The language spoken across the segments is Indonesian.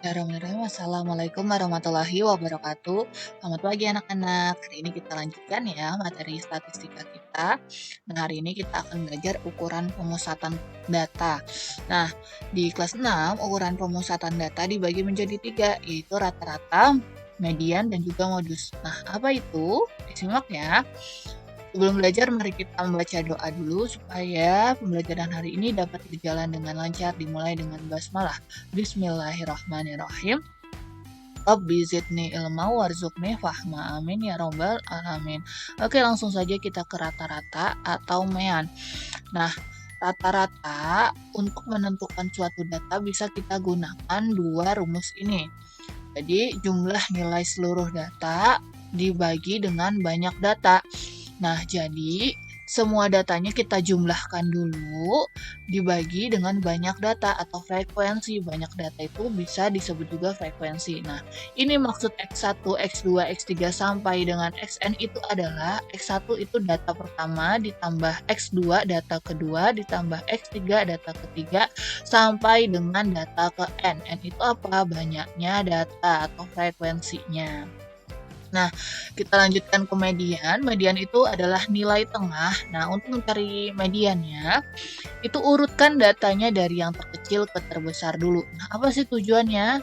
Bismillahirrahmanirrahim. Assalamualaikum warahmatullahi wabarakatuh. Selamat pagi anak-anak. Hari ini kita lanjutkan ya materi statistika kita. Nah, hari ini kita akan belajar ukuran pemusatan data. Nah, di kelas 6, ukuran pemusatan data dibagi menjadi 3, yaitu rata-rata, median, dan juga modus. Nah, apa itu? Disimak ya. Sebelum belajar, mari kita membaca doa dulu supaya pembelajaran hari ini dapat berjalan dengan lancar. Dimulai dengan basmalah. Bismillahirrahmanirrahim. Rabbi zidni ilma warzuqni fahma, amin ya robbal alamin. Oke, langsung saja kita ke rata-rata atau mean. Nah, rata-rata untuk menentukan suatu data bisa kita gunakan dua rumus ini. Jadi, jumlah nilai seluruh data dibagi dengan banyak data. Nah, jadi semua datanya kita jumlahkan dulu, dibagi dengan banyak data atau frekuensi. Banyak data itu bisa disebut juga frekuensi. Nah, ini maksud X1, X2, X3 sampai dengan Xn itu adalah X1 itu data pertama, ditambah X2 data kedua, ditambah X3 data ketiga, sampai dengan data ke N. N itu apa? Banyaknya data atau frekuensinya. Nah, kita lanjutkan ke median. Median itu adalah nilai tengah. Nah, untuk mencari mediannya, itu urutkan datanya dari yang terkecil ke terbesar dulu. Nah, apa sih tujuannya?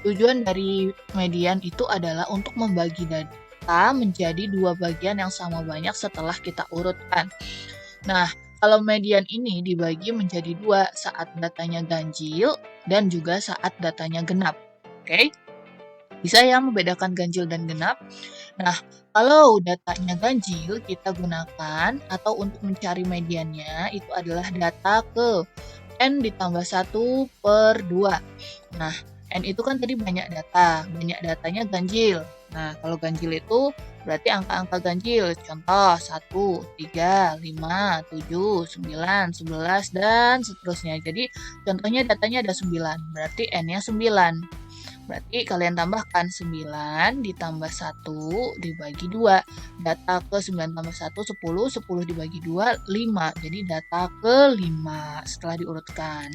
Tujuan dari median itu adalah untuk membagi data menjadi dua bagian yang sama banyak setelah kita urutkan. Nah, kalau median ini dibagi menjadi dua saat datanya ganjil dan juga saat datanya genap. Oke? Bisa ya membedakan ganjil dan genap. Nah, kalau datanya ganjil, kita gunakan atau untuk mencari mediannya itu adalah data ke N ditambah 1 per 2. Nah, N itu kan tadi banyak data, banyak datanya ganjil. Nah, kalau ganjil itu berarti angka-angka ganjil. Contoh 1, 3, 5, 7, 9, 11, dan seterusnya. Jadi, contohnya datanya ada 9, berarti N-nya 9. Berarti kalian tambahkan 9 ditambah 1 dibagi 2. Data ke 9 tambah 1, 10. 10 dibagi 2, 5. Jadi data ke 5 setelah diurutkan.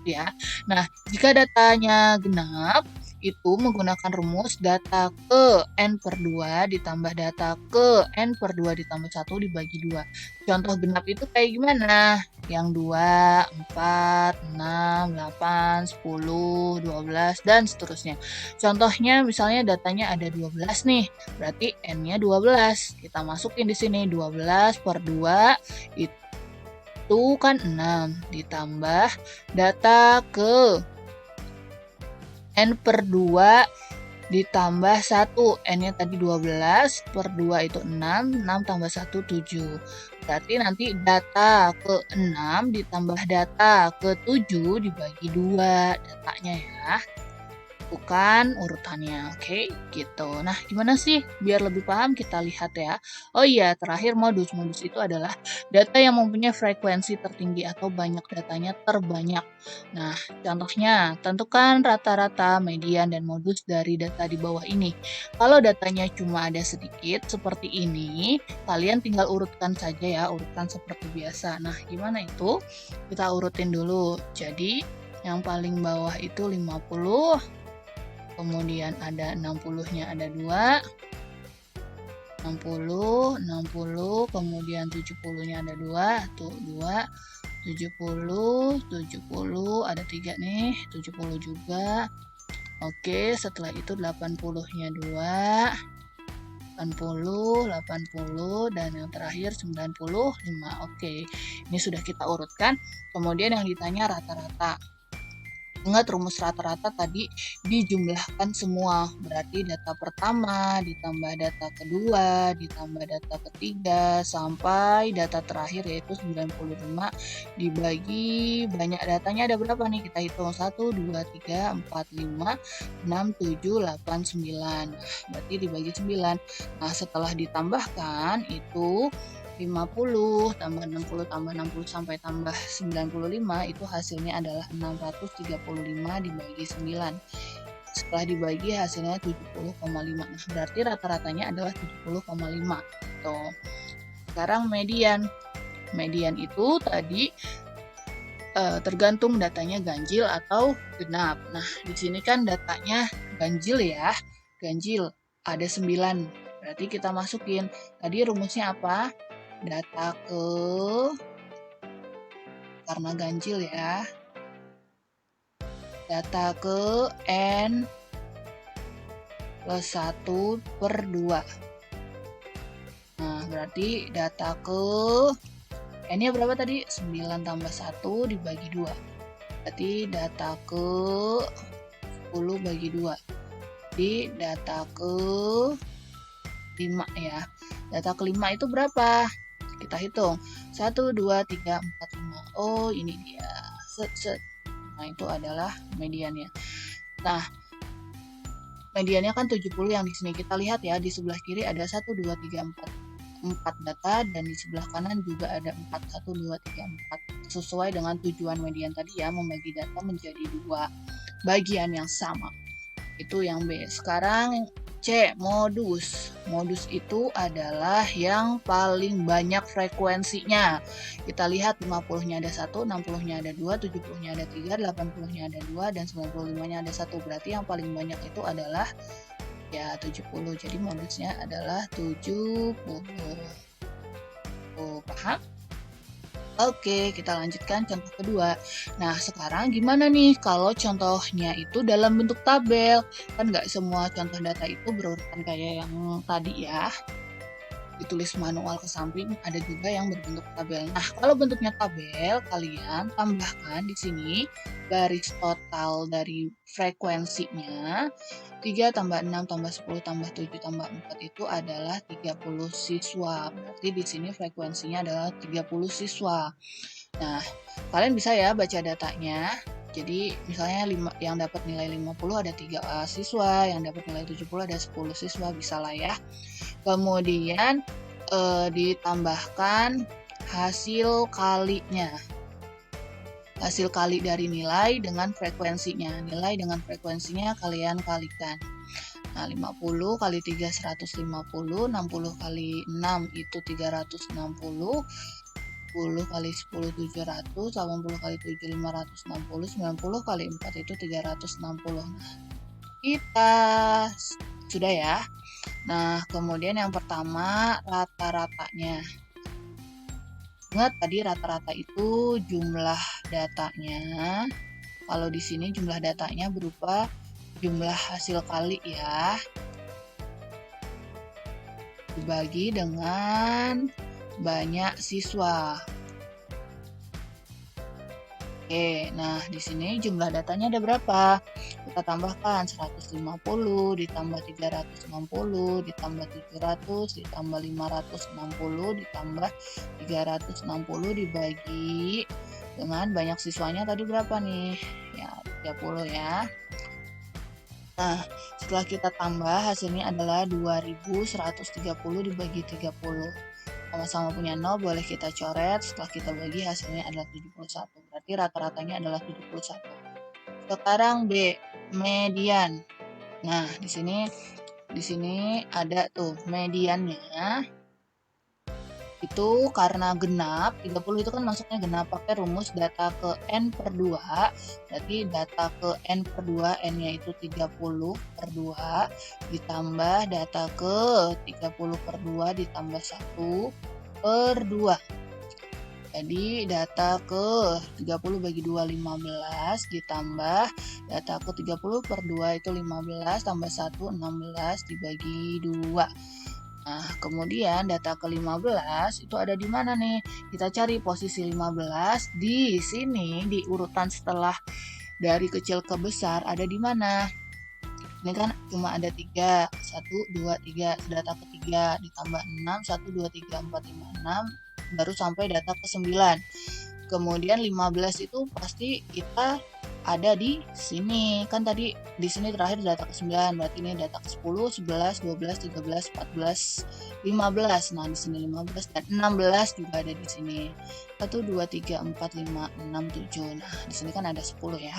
Ya. Nah, jika datanya genap, itu menggunakan rumus data ke N per 2 ditambah data ke N per 2 ditambah 1 dibagi 2. Contoh genap itu kayak gimana? Yang 2, 4, 6, 8, 10, 12, dan seterusnya. Contohnya misalnya datanya ada 12 nih, berarti N-nya 12. Kita masukin di sini 12 per 2 itu kan 6 ditambah data ke N per 2 ditambah 1. N-nya tadi 12 per 2 itu 6, 6 tambah 1, 7. Berarti nanti data ke 6 ditambah data ke 7 dibagi 2 datanya ya. Bukan urutannya, oke, gitu. Nah, gimana sih biar lebih paham kita lihat ya. Oh iya, terakhir modus. Modus itu adalah data yang mempunyai frekuensi tertinggi atau banyak datanya terbanyak. Nah, contohnya, tentukan rata-rata, median, dan modus dari data di bawah ini. Kalau datanya cuma ada sedikit seperti ini, kalian tinggal urutkan saja ya, urutkan seperti biasa. Nah, gimana itu? Kita urutin dulu. Jadi, yang paling bawah itu 50, kemudian ada 60-nya ada 2, 60, 60, kemudian 70-nya ada 2, tuh 2, 70, 70, ada 3 nih, 70 juga. Oke, setelah itu 80-nya 2, 80, 80, dan yang terakhir 95. Oke, ini sudah kita urutkan. Kemudian yang ditanya rata-rata. Ingat rumus rata-rata tadi dijumlahkan semua, berarti data pertama ditambah data kedua ditambah data ketiga sampai data terakhir yaitu 95 dibagi banyak datanya ada berapa nih, kita hitung 1, 2, 3, 4, 5, 6, 7, 8, 9. Berarti dibagi 9. Nah, setelah ditambahkan itu 50 tambah 60 tambah 60 sampai tambah 95 itu hasilnya adalah 635 dibagi 9. Setelah dibagi hasilnya 70,5. Nah, berarti rata-ratanya adalah 70,5. Tuh. Sekarang median. Median itu tadi tergantung datanya ganjil atau genap. Nah, di sini kan datanya ganjil ya. Ganjil ada 9. Berarti kita masukin. Tadi rumusnya apa? Data karena ganjil ya. Data ke N plus 1 per 2. Nah, berarti data ke N-nya berapa tadi? 9 tambah 1 dibagi 2. Berarti data ke 10 bagi 2. Jadi data ke 5 ya. Data ke 5 itu berapa? Kita hitung. 1, 2, 3, 4, 5. Oh, ini dia. Set. Nah, itu adalah mediannya. Nah, mediannya kan 70 yang di sini. Kita lihat ya, di sebelah kiri ada 1, 2, 3, 4 data, dan di sebelah kanan juga ada 4, 1, 2, 3, 4. Sesuai dengan tujuan median tadi ya, membagi data menjadi 2 bagian yang sama. Itu yang B. Sekarang C, modus. Modus itu adalah yang paling banyak frekuensinya. Kita lihat 50-nya ada 1, 60-nya ada 2, 70-nya ada 3, 80-nya ada 2, dan 95-nya ada 1. Berarti yang paling banyak itu adalah ya 70. Jadi modusnya adalah 70. Oh, paham? Oke, kita lanjutkan contoh kedua. Nah, sekarang gimana nih kalau contohnya itu dalam bentuk tabel? Kan nggak semua contoh data itu berurutan kayak yang tadi ya. Ditulis manual ke samping, ada juga yang berbentuk tabel. Nah, kalau bentuknya tabel, kalian tambahkan di sini garis total dari frekuensinya. 3 tambah 6 tambah 10 tambah 7 tambah 4 itu adalah 30 siswa. Berarti di sini frekuensinya adalah 30 siswa. Nah, kalian bisa ya baca datanya. Jadi misalnya yang dapat nilai 50 ada 3 siswa, yang dapat nilai 70 ada 10 siswa, bisa lah ya. Kemudian ditambahkan hasil kalinya. Hasil kali dari nilai dengan frekuensinya. Nilai dengan frekuensinya kalian kalikan. Nah, 50 kali 3 150, 60 kali 6 itu 360, 10 kali 10 700, 80 kali 7 560, 90 kali 4 itu 360. Nah, kita sudah ya. Nah, kemudian yang pertama rata-ratanya. Ingat tadi rata-rata itu jumlah datanya. Kalau di sini jumlah datanya berupa jumlah hasil kali ya. Dibagi dengan banyak siswa. Oke, nah di sini jumlah datanya ada berapa? Kita tambahkan 150, ditambah 360, ditambah 700, ditambah 560, ditambah 360 dibagi dengan banyak siswanya tadi berapa nih? Ya, 30 ya. Nah, setelah kita tambah hasilnya adalah 2130 dibagi 30. Sama-sama punya 0 boleh kita coret, setelah kita bagi hasilnya adalah 71. Berarti rata-ratanya adalah 71. Sekarang B, median. Nah, di sini ada tuh mediannya. Itu karena genap, 30 itu kan masuknya genap pakai rumus data ke N per 2. Berarti data ke N per 2, N-nya itu 30 per 2, ditambah data ke 30 per 2 ditambah 1 per 2. Jadi data ke 30 bagi 2 15, ditambah data ke 30 per 2 itu 15, tambah 1 16 dibagi 2. Nah, kemudian data ke-15 itu ada di mana nih? Kita cari posisi 15 di sini, di urutan setelah dari kecil ke besar ada di mana? Ini kan cuma ada 3, 1, 2, 3, data ke-3 ditambah 6, 1, 2, 3, 4, 5, 6, baru sampai data ke-9. Kemudian 15 itu pasti kita ada di sini. Kan tadi di sini terakhir data ke-9, berarti ini data ke-10, 11, 12, 13, 14, 15. Nah, di sini 15 dan 16 juga ada di sini. 1 2 3 4 5 6 7. Nah, di sini kan ada 10 ya.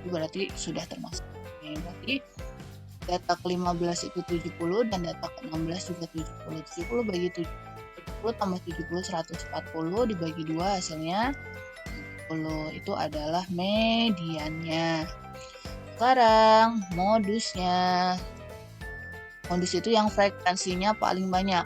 Itu berarti sudah termasuk. Ini berarti data ke-15 itu 70 dan data ke-16 juga 70. 70 bagi 70 tambah 70 140 dibagi 2 hasilnya 25. 70. Itu adalah mediannya. Sekarang modusnya. Modus itu yang frekuensinya paling banyak.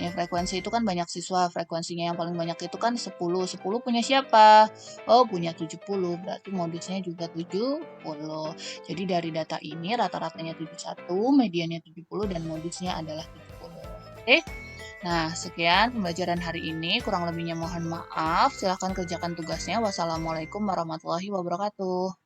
Nih, frekuensi itu kan banyak siswa, frekuensinya yang paling banyak itu kan 10. 10 punya siapa? Oh, punya 70, berarti modusnya juga 70. Jadi dari data ini rata-ratanya 71, mediannya 70, dan modusnya adalah 70. Oke? Nah, sekian pembelajaran hari ini. Kurang lebihnya mohon maaf. Silahkan kerjakan tugasnya. Wassalamualaikum warahmatullahi wabarakatuh.